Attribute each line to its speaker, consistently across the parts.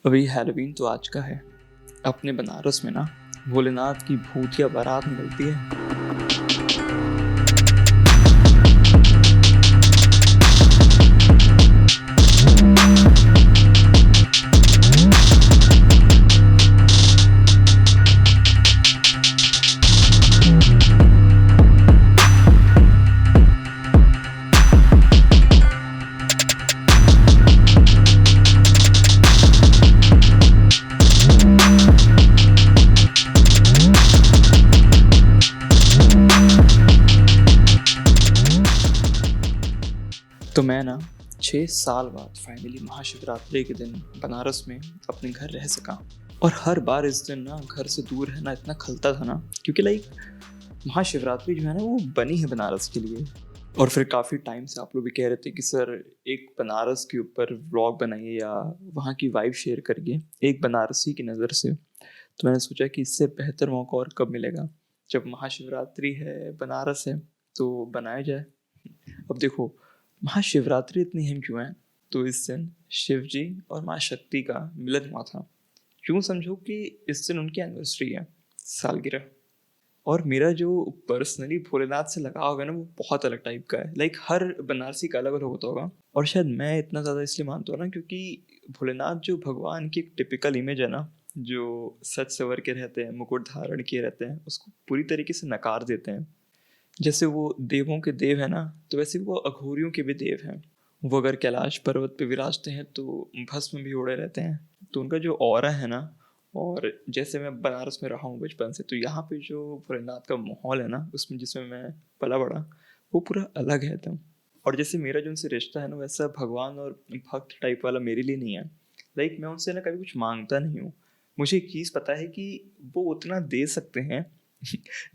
Speaker 1: अभी हैलोवीन तो आज का है। अपने बनारस में ना भोलेनाथ की भूतिया बारात निकलती है। तो मैं ना 6 साल बाद फाइनली महाशिवरात्रि के दिन बनारस में अपने घर रह सका। और हर बार इस दिन ना घर से दूर रहना इतना खलता था ना, क्योंकि महाशिवरात्रि जो है ना वो बनी है बनारस के लिए। और फिर काफ़ी टाइम से आप लोग भी कह रहे थे कि सर एक बनारस के ऊपर व्लॉग बनाइए या वहाँ की वाइब शेयर करिए एक बनारसी की नज़र से। तो मैंने सोचा कि इससे बेहतर मौका और कब मिलेगा, जब महाशिवरात्रि है, बनारस है, तो बनाया जाए। अब देखो, महाशिवरात्रि इतनी अहम क्यों है? तो इस दिन शिव जी और माँ शक्ति का मिलन हुआ था। यूँ समझो कि इस दिन उनकी एनिवर्सरी है, सालगिरह। और मेरा जो पर्सनली भोलेनाथ से लगाव है ना वो बहुत अलग टाइप का है। हर बनारसी का अलग अलग होता होगा। और शायद मैं इतना ज़्यादा इसलिए मानता हूँ ना क्योंकि भोलेनाथ जो भगवान की एक टिपिकल इमेज है ना, जो सच संवर के रहते हैं, मुकुट धारण किए रहते हैं, उसको पूरी तरीके से नकार देते हैं। जैसे वो देवों के देव है ना, तो वैसे वो अघोरियों के भी देव हैं। वो अगर कैलाश पर्वत पे विराजते हैं तो भस्म भी ओढ़े रहते हैं। तो उनका जो ऑरा है ना, और जैसे मैं बनारस में रहा हूँ बचपन से, तो यहाँ पे जो भोलेनाथ का माहौल है ना, उसमें जिसमें मैं पला बड़ा, वो पूरा अलग है एकदम। और जैसे मेरा जो उनसे रिश्ता है ना, वैसा भगवान और भक्त टाइप वाला मेरे लिए नहीं है। मैं उनसे ना कभी कुछ मांगता नहीं हूँ। मुझे एक चीज़ पता है कि वो उतना दे सकते हैं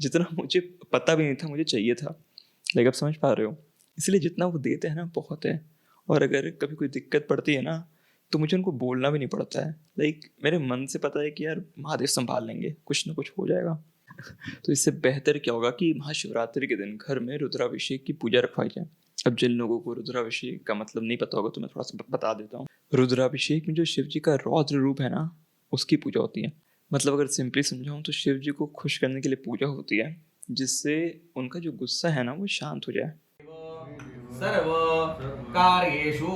Speaker 1: जितना मुझे पता भी नहीं था मुझे चाहिए था। अब समझ पा रहे हो? इसलिए जितना वो देते हैं ना बहुत है। और अगर कभी कोई दिक्कत पड़ती है ना, तो मुझे उनको बोलना भी नहीं पड़ता है। मेरे मन से पता है कि यार महादेव संभाल लेंगे, कुछ ना कुछ हो जाएगा। तो इससे बेहतर क्या होगा कि महाशिवरात्रि के दिन घर में रुद्राभिषेक की पूजा रखवाई जाए। अब जिन लोगों को रुद्राभिषेक का मतलब नहीं पता होगा तो मैं थोड़ा सा बता देता हूँ। रुद्राभिषेक में जो शिव जी का रौद्र रूप है ना, उसकी पूजा होती है। अगर सिंपली समझाऊँ तो शिव जी को खुश करने के लिए पूजा होती है, जिससे उनका जो गुस्सा है ना वो शांत हो जाए।
Speaker 2: सर्व कार्येषु।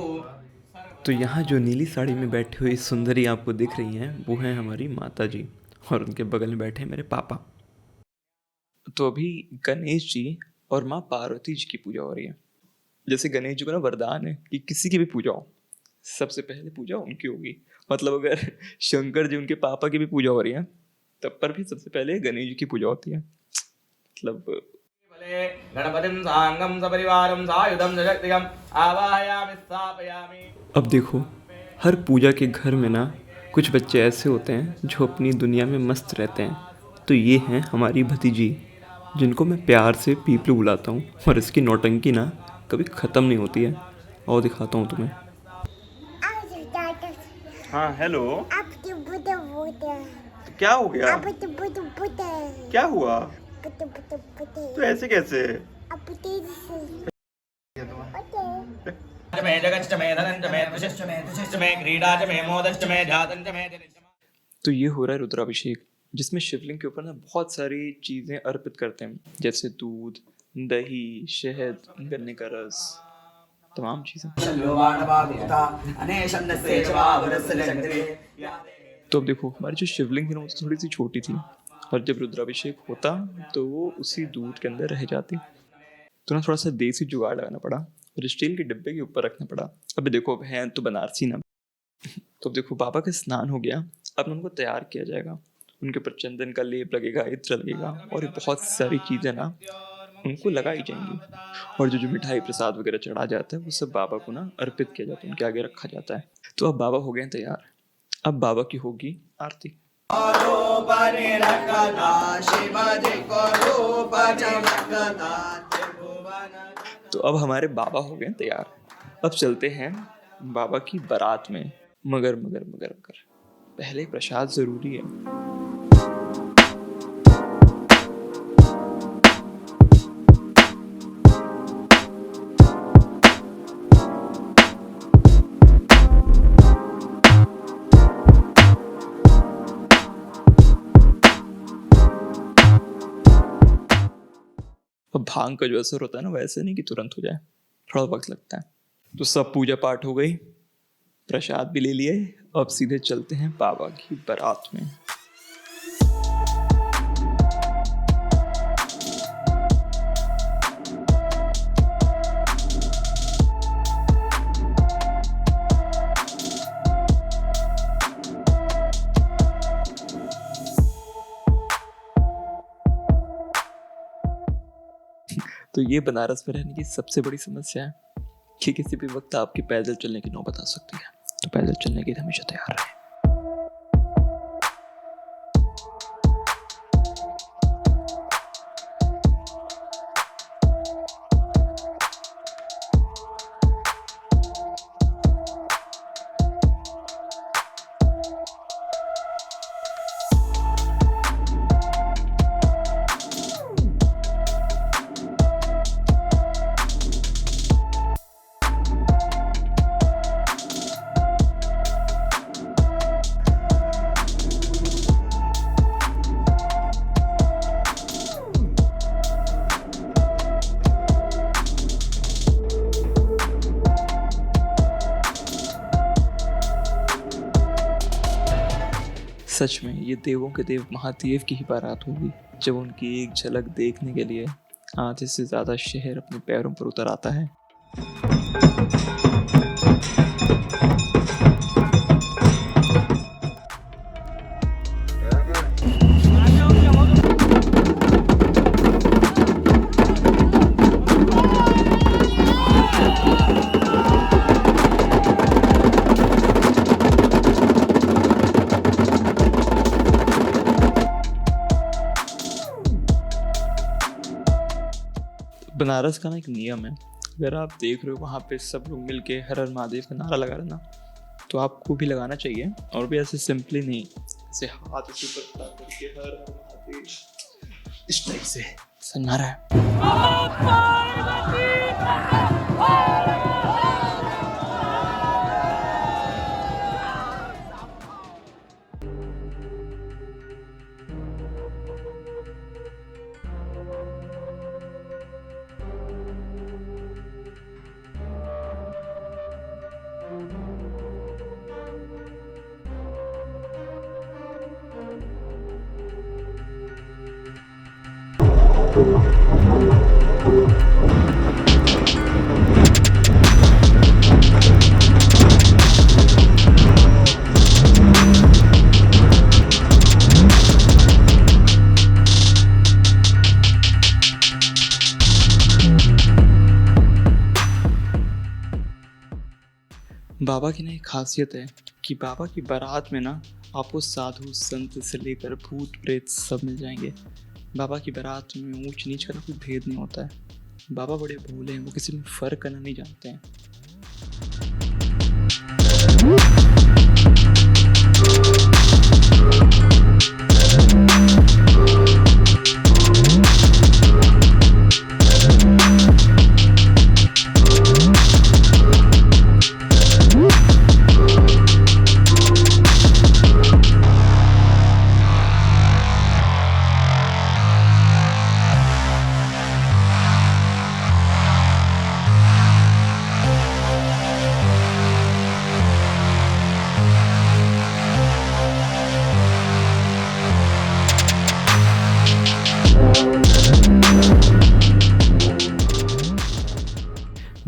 Speaker 1: तो यहाँ जो नीली साड़ी में बैठी हुई सुंदरी आपको दिख रही हैं, वो हैं हमारी माता जी। और उनके बगल में बैठे हैं मेरे पापा। तो अभी गणेश जी और माँ पार्वती जी की पूजा हो रही है। जैसे गणेश जी को ना वरदान है कि किसी की भी पूजा हो, सबसे पहले पूजा उनकी होगी। अगर शंकर जी उनके पापा की भी पूजा हो रही है, तब पर भी सबसे पहले गणेश जी की पूजा होती है।
Speaker 2: गणपतिं साङ्गं सपरिवारं सायुधं सशक्तिकम् आवाहयामि स्थापयामि।
Speaker 1: अब देखो, हर पूजा के घर में ना कुछ बच्चे ऐसे होते हैं जो अपनी दुनिया में मस्त रहते हैं। तो ये हैं हमारी भतीजी, जिनको मैं प्यार से पीपलू बुलाता हूँ। और इसकी नौटंकी ना कभी ख़त्म नहीं होती है। और दिखाता हूँ तुम्हें। हाँ हेलो। क्या हो गया? क्या हुआ? तो ऐसे कैसे?
Speaker 2: च मे जगच्च मे धनञ्च मे द्विषश्च मे द्विषश्च मे क्रीडा च मे मोदश्च मे ध्यातञ्च मे जनिश्च।
Speaker 1: तो ये हो रहा है रुद्राभिषेक, जिसमें शिवलिंग के ऊपर ना बहुत सारी चीज़ें अर्पित करते हैं, जैसे दूध, दही, शहद, गन्ने का रस, तमाम चीज़ें। तो अब देखो, हमारी जो शिवलिंग थी ना वो तो थोड़ी सी छोटी थी, और जब रुद्राभिषेक होता तो वो उसी दूध के अंदर रह जाती। तो ना थोड़ा सा देसी जुगाड़ लगाना पड़ा और स्टील के डिब्बे के ऊपर रखना पड़ा। अब देखो, अब हैं तो बनारसी ना। तो अब देखो, बाबा का स्नान हो गया। अब उनको तैयार किया जाएगा। उनके ऊपर चंदन का लेप लगेगा, इत्र लगेगा, और ये बहुत सारी चीज़ें ना उनको लगाई जाएंगी। और जो जो मिठाई प्रसाद वगैरह चढ़ा जाता है वो सब बाबा को ना अर्पित किया जाता है, उनके आगे रखा जाता है। तो अब बाबा हो गए तैयार। अब बाबा की होगी आरती। तो अब हमारे बाबा हो गए तैयार। अब चलते हैं बाबा की बारात में। मगर मगर मगर मगर पहले प्रसाद जरूरी है। भांग का जो असर होता है ना, वैसे नहीं कि तुरंत हो जाए, थोड़ा वक्त लगता है। तो सब पूजा पाठ हो गई, प्रसाद भी ले लिए, अब सीधे चलते हैं बाबा की बारात में। तो ये बनारस में रहने की सबसे बड़ी समस्या है कि किसी भी वक्त आपकी पैदल चलने की नौबत आ सकती है, तो पैदल चलने के लिए हमेशा तैयार रहें। सच में ये देवों के देव महादेव की ही बारात होगी, जब उनकी एक झलक देखने के लिए आधे से ज्यादा शहर अपने पैरों पर उतर आता है। बनारस का ना एक नियम है, अगर आप देख रहे हो वहाँ पे सब लोग मिलके हर हर महादेव का नारा लगा रहे ना, तो आपको भी लगाना चाहिए, और भी ऐसे सिंपली नहीं, ऐसे हाथ ऐसे ऊपर करके हर हर महादेव इस टाइप से नारा है। बाबा की ना एक खासियत है कि बाबा की बारात में ना आपको साधु संत से लेकर भूत प्रेत सब मिल जाएंगे। बाबा की बारात में ऊंच नीच का कोई भेद नहीं होता है। बाबा बड़े भोले हैं, वो किसी में फर्क करना नहीं जानते हैं।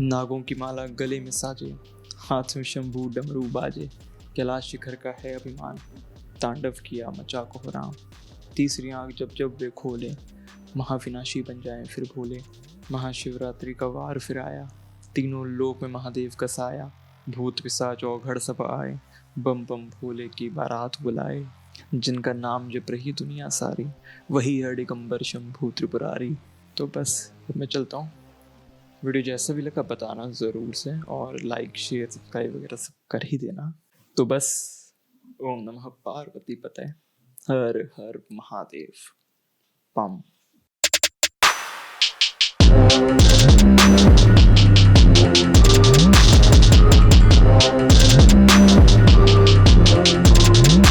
Speaker 1: नागों की माला गले में साजे, हाथ में शंभू डमरू बाजे, कैलाश शिखर का है अभिमान, तांडव किया मचा कोहराम। तीसरी आंख जब जब वे खोले, महाविनाशी बन जाए फिर भोले। महाशिवरात्रि का वार फिर आया, तीनों लोक में महादेव का साया। भूत पिशाच औघड़ सब आए, बम बम भोले की बारात बुलाए। जिनका नाम जप रही दुनिया सारी, वही है दिगंबर शंभू त्रिपुरारी। तो बस मैं चलता हूँ। वीडियो जैसा भी लगा बताना ज़रूर से, और लाइक शेयर सब्सक्राइब वगैरह सब कर ही देना। तो बस ओम नमः पार्वती पते, हर हर महादेव, पम।